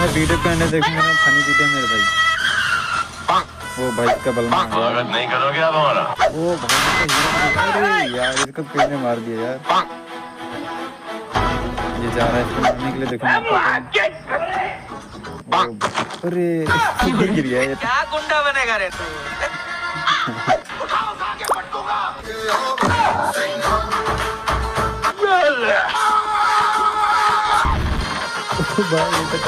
मैं वीडियो पे आने देखूंगा ना फनी वीडियो मेरे भाई। वो भाई का बलमा स्वागत नहीं करोगे आप हमारा? ओ भाई अरे यार इसको किसने मार दिया यार। ये जा रहा है इसको मारने के लिए देखो। अरे गिर गया ये। क्या गुंडा बनेगा रे तू? भाई